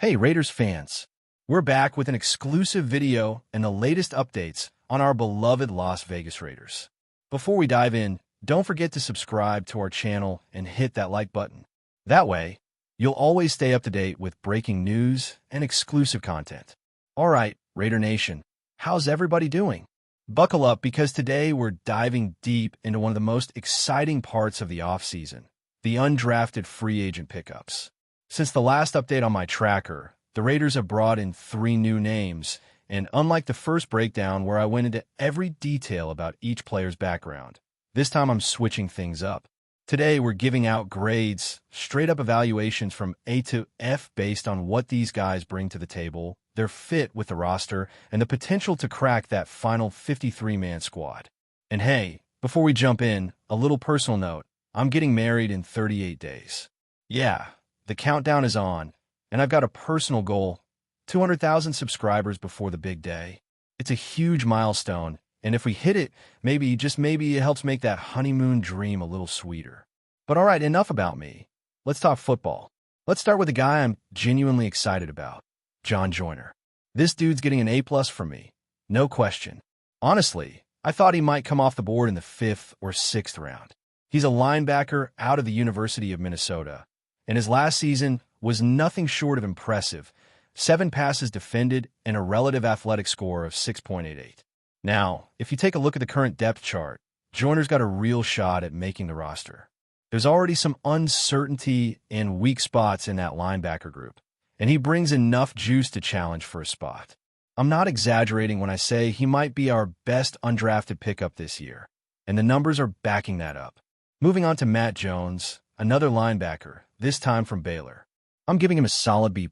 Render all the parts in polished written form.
Hey Raiders fans, we're back with an exclusive video and the latest updates on our beloved Las Vegas Raiders. Before we dive in, don't forget to subscribe to our channel and hit that like button. That way, you'll always stay up to date with breaking news and exclusive content. Alright, Raider Nation, how's everybody doing? Buckle up because today we're diving deep into one of the most exciting parts of the offseason, the undrafted free agent pickups. Since the last update on my tracker, the Raiders have brought in 3 new names, and unlike the first breakdown where I went into every detail about each player's background, this time I'm switching things up. Today we're giving out grades, straight-up evaluations from A to F based on what these guys bring to the table, their fit with the roster, and the potential to crack that final 53-man squad. And hey, before we jump in, a little personal note, I'm getting married in 38 days. Yeah. The countdown is on, and I've got a personal goal, 200,000 subscribers before the big day. It's a huge milestone, and if we hit it, maybe, just maybe, it helps make that honeymoon dream a little sweeter. But alright, enough about me. Let's talk football. Let's start with a guy I'm genuinely excited about, John Joyner. This dude's getting an A+ from me, no question. Honestly, I thought he might come off the board in the 5th or 6th round. He's a linebacker out of the University of Minnesota, and his last season was nothing short of impressive, 7 passes defended and a relative athletic score of 6.88. Now, if you take a look at the current depth chart, Joyner's got a real shot at making the roster. There's already some uncertainty and weak spots in that linebacker group, and he brings enough juice to challenge for a spot. I'm not exaggerating when I say he might be our best undrafted pickup this year, and the numbers are backing that up. Moving on to Matt Jones, another linebacker, this time from Baylor. I'm giving him a solid B+.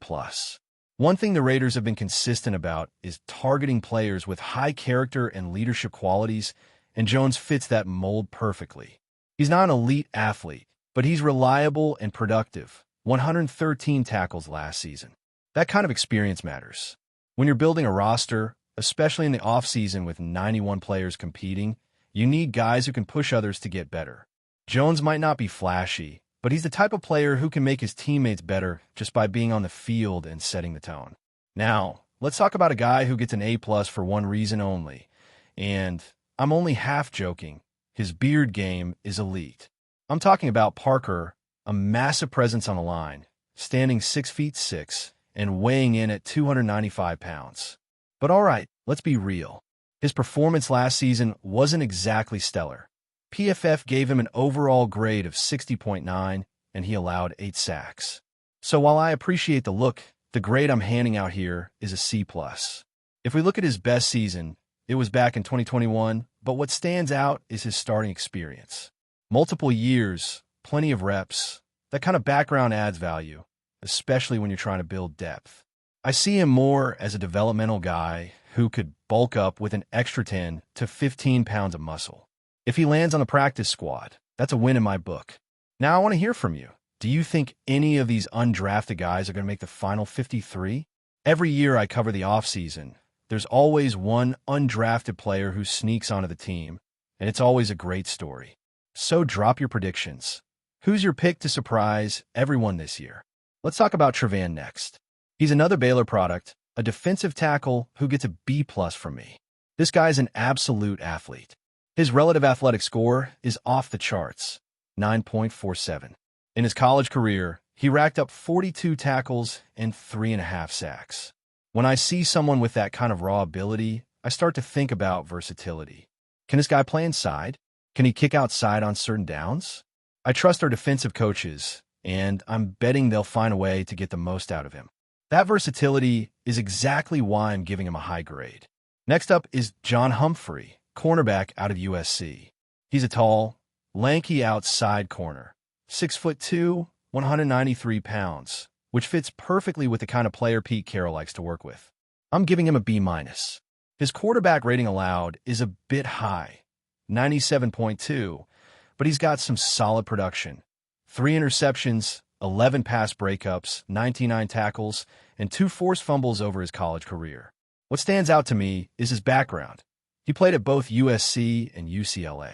One thing the Raiders have been consistent about is targeting players with high character and leadership qualities, and Jones fits that mold perfectly. He's not an elite athlete, but he's reliable and productive. 113 tackles last season. That kind of experience matters. When you're building a roster, especially in the offseason with 91 players competing, you need guys who can push others to get better. Jones might not be flashy, but he's the type of player who can make his teammates better just by being on the field and setting the tone. Now, let's talk about a guy who gets an A+ for one reason only. And I'm only half joking. His beard game is elite. I'm talking about Parker, a massive presence on the line, standing 6'6" and weighing in at 295 pounds. But alright, let's be real. His performance last season wasn't exactly stellar. PFF gave him an overall grade of 60.9, and he allowed 8 sacks. So while I appreciate the look, the grade I'm handing out here is a C+. If we look at his best season, it was back in 2021, but what stands out is his starting experience. Multiple years, plenty of reps, that kind of background adds value, especially when you're trying to build depth. I see him more as a developmental guy who could bulk up with an extra 10 to 15 pounds of muscle. If he lands on the practice squad, that's a win in my book. Now I want to hear from you. Do you think any of these undrafted guys are going to make the final 53? Every year I cover the offseason, there's always one undrafted player who sneaks onto the team, and it's always a great story. So drop your predictions. Who's your pick to surprise everyone this year? Let's talk about Trevan next. He's another Baylor product, a defensive tackle who gets a B+ from me. This guy's an absolute athlete. His relative athletic score is off the charts, 9.47. In his college career, he racked up 42 tackles and 3.5 sacks. When I see someone with that kind of raw ability, I start to think about versatility. Can this guy play inside? Can he kick outside on certain downs? I trust our defensive coaches, and I'm betting they'll find a way to get the most out of him. That versatility is exactly why I'm giving him a high grade. Next up is John Humphrey, cornerback out of USC. He's a tall, lanky outside corner, 6'2", 193 pounds, which fits perfectly with the kind of player Pete Carroll likes to work with. I'm giving him a B-. His quarterback rating allowed is a bit high, 97.2, but he's got some solid production. 3 interceptions, 11 pass breakups, 99 tackles, and 2 forced fumbles over his college career. What stands out to me is his background. He played at both USC and UCLA.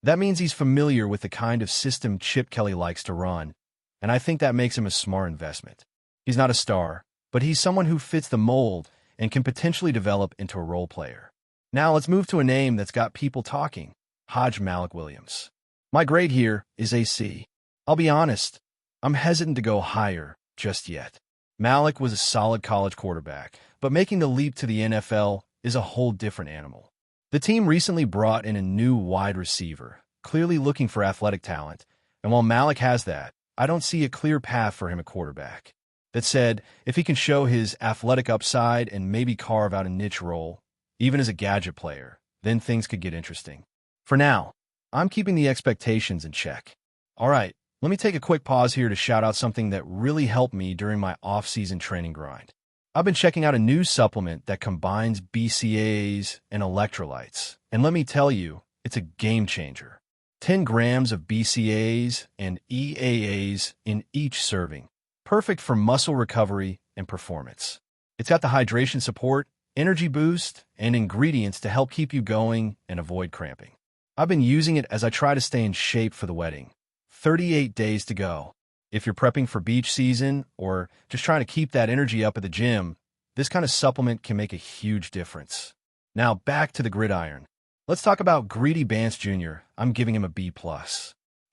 That means he's familiar with the kind of system Chip Kelly likes to run, and I think that makes him a smart investment. He's not a star, but he's someone who fits the mold and can potentially develop into a role player. Now let's move to a name that's got people talking, Haj Malik Williams. My grade here is a C. I'll be honest, I'm hesitant to go higher just yet. Malik was a solid college quarterback, but making the leap to the NFL is a whole different animal. The team recently brought in a new wide receiver, clearly looking for athletic talent, and while Malik has that, I don't see a clear path for him at quarterback. That said, if he can show his athletic upside and maybe carve out a niche role, even as a gadget player, then things could get interesting. For now, I'm keeping the expectations in check. All right, let me take a quick pause here to shout out something that really helped me during my off-season training grind. I've been checking out a new supplement that combines BCAAs and electrolytes, and let me tell you, it's a game changer. 10 grams of BCAAs and EAAs in each serving. Perfect for muscle recovery and performance. It's got the hydration support, energy boost, and ingredients to help keep you going and avoid cramping. I've been using it as I try to stay in shape for the wedding. 38 days to go. If you're prepping for beach season or just trying to keep that energy up at the gym, this kind of supplement can make a huge difference. Now back to the gridiron. Let's talk about Greedy Bance Jr. I'm giving him a B+.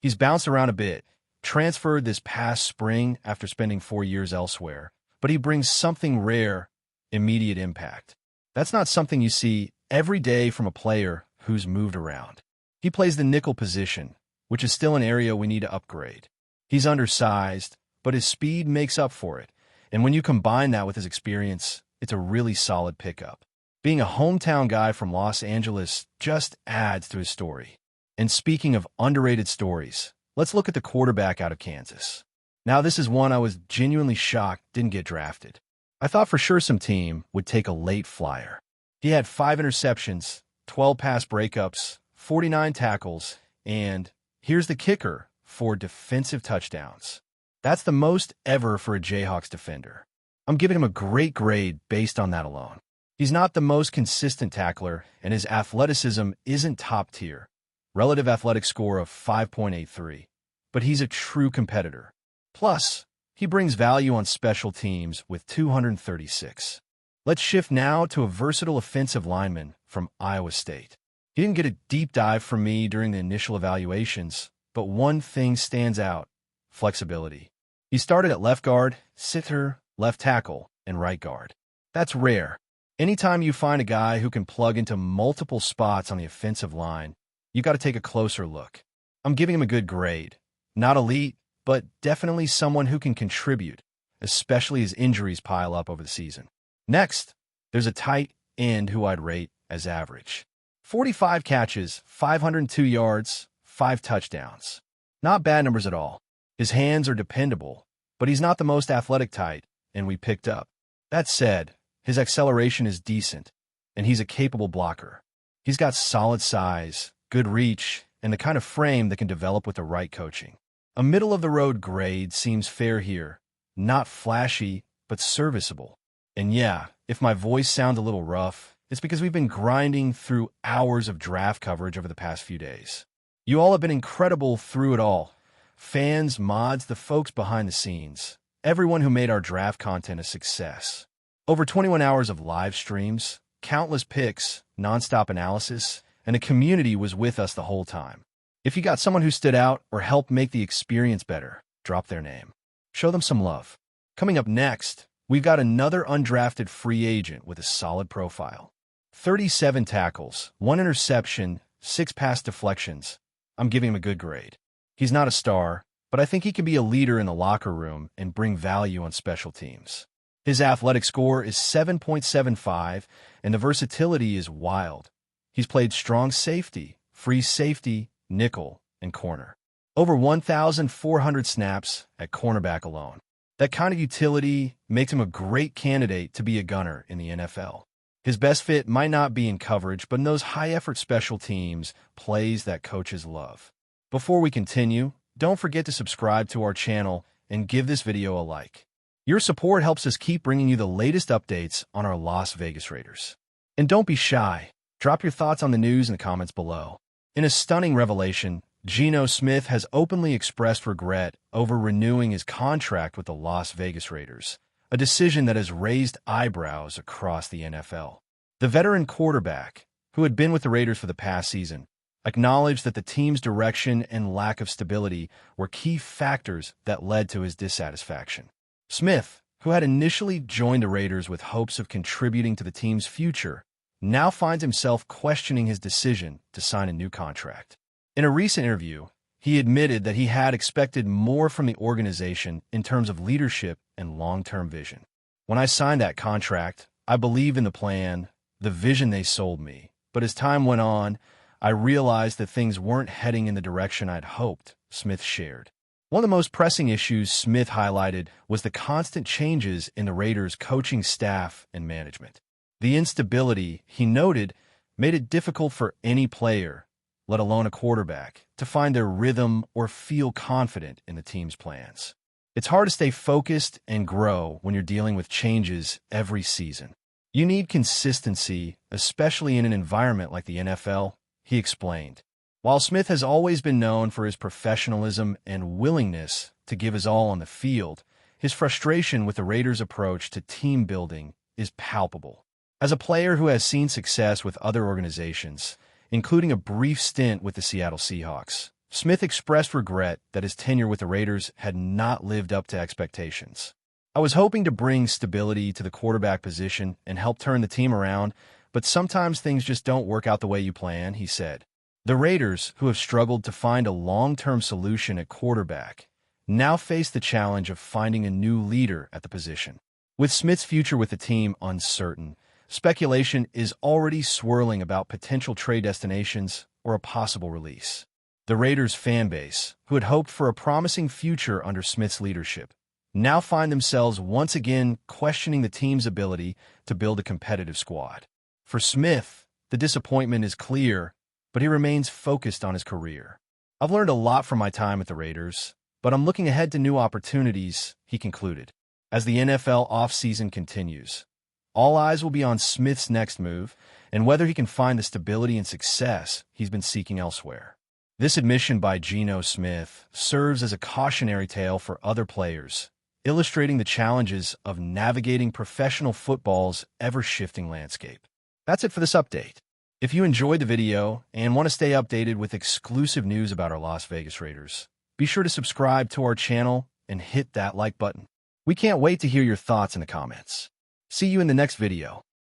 He's bounced around a bit, transferred this past spring after spending 4 years elsewhere, but he brings something rare, immediate impact. That's not something you see every day from a player who's moved around. He plays the nickel position, which is still an area we need to upgrade. He's undersized, but his speed makes up for it, and when you combine that with his experience, it's a really solid pickup. Being a hometown guy from Los Angeles just adds to his story. And speaking of underrated stories, let's look at the quarterback out of Kansas. Now, this is one I was genuinely shocked didn't get drafted. I thought for sure some team would take a late flyer. He had 5 interceptions, 12 pass breakups, 49 tackles, and here's the kicker, 4 defensive touchdowns. That's the most ever for a Jayhawks defender. I'm giving him a great grade based on that alone. He's not the most consistent tackler, and his athleticism isn't top tier. Relative athletic score of 5.83, but he's a true competitor. Plus, he brings value on special teams with 236. Let's shift now to a versatile offensive lineman from Iowa State. He didn't get a deep dive from me during the initial evaluations, but one thing stands out: flexibility. He started at left guard, center, left tackle, and right guard. That's rare. Anytime you find a guy who can plug into multiple spots on the offensive line, you got to take a closer look. I'm giving him a good grade. Not elite, but definitely someone who can contribute, especially as injuries pile up over the season. Next, there's a tight end who I'd rate as average. 45 catches, 502 yards, 5 touchdowns. Not bad numbers at all. His hands are dependable, but he's not the most athletic tight, and we picked up. That said, his acceleration is decent, and he's a capable blocker. He's got solid size, good reach, and the kind of frame that can develop with the right coaching. A middle-of-the-road grade seems fair here. Not flashy, but serviceable. And yeah, if my voice sounds a little rough, it's because we've been grinding through hours of draft coverage over the past few days. You all have been incredible through it all. Fans, mods, the folks behind the scenes. Everyone who made our draft content a success. Over 21 hours of live streams, countless picks, nonstop analysis, and a community was with us the whole time. If you got someone who stood out or helped make the experience better, drop their name. Show them some love. Coming up next, we've got another undrafted free agent with a solid profile. 37 tackles, 1 interception, 6 pass deflections. I'm giving him a good grade. He's not a star, but I think he can be a leader in the locker room and bring value on special teams. His athletic score is 7.75, and the versatility is wild. He's played strong safety, free safety, nickel, and corner. Over 1,400 snaps at cornerback alone. That kind of utility makes him a great candidate to be a gunner in the NFL. His best fit might not be in coverage, but in those high-effort special teams, plays that coaches love. Before we continue, don't forget to subscribe to our channel and give this video a like. Your support helps us keep bringing you the latest updates on our Las Vegas Raiders. And don't be shy. Drop your thoughts on the news in the comments below. In a stunning revelation, Gino Smith has openly expressed regret over renewing his contract with the Las Vegas Raiders, a decision that has raised eyebrows across the NFL. The veteran quarterback, who had been with the Raiders for the past season, acknowledged that the team's direction and lack of stability were key factors that led to his dissatisfaction. Smith, who had initially joined the Raiders with hopes of contributing to the team's future, now finds himself questioning his decision to sign a new contract. In a recent interview, he admitted that he had expected more from the organization in terms of leadership and long-term vision. "When I signed that contract, I believed in the plan, the vision they sold me. But as time went on, I realized that things weren't heading in the direction I'd hoped," Smith shared. One of the most pressing issues Smith highlighted was the constant changes in the Raiders' coaching staff and management. The instability, he noted, made it difficult for any player, let alone a quarterback, to find their rhythm or feel confident in the team's plans. It's hard to stay focused and grow when you're dealing with changes every season. You need consistency, especially in an environment like the NFL, he explained. While Smith has always been known for his professionalism and willingness to give his all on the field, his frustration with the Raiders' approach to team building is palpable. As a player who has seen success with other organizations, including a brief stint with the Seattle Seahawks, Smith expressed regret that his tenure with the Raiders had not lived up to expectations. "I was hoping to bring stability to the quarterback position and help turn the team around, but sometimes things just don't work out the way you plan," he said. The Raiders, who have struggled to find a long-term solution at quarterback, now face the challenge of finding a new leader at the position. With Smith's future with the team uncertain, speculation is already swirling about potential trade destinations or a possible release. The Raiders' fan base, who had hoped for a promising future under Smith's leadership, now find themselves once again questioning the team's ability to build a competitive squad. For Smith, the disappointment is clear, but he remains focused on his career. "I've learned a lot from my time at the Raiders, but I'm looking ahead to new opportunities," he concluded. As the NFL offseason continues, all eyes will be on Smith's next move and whether he can find the stability and success he's been seeking elsewhere. This admission by Gino Smith serves as a cautionary tale for other players, illustrating the challenges of navigating professional football's ever-shifting landscape. That's it for this update. If you enjoyed the video and want to stay updated with exclusive news about our Las Vegas Raiders, be sure to subscribe to our channel and hit that like button. We can't wait to hear your thoughts in the comments. See you in the next video.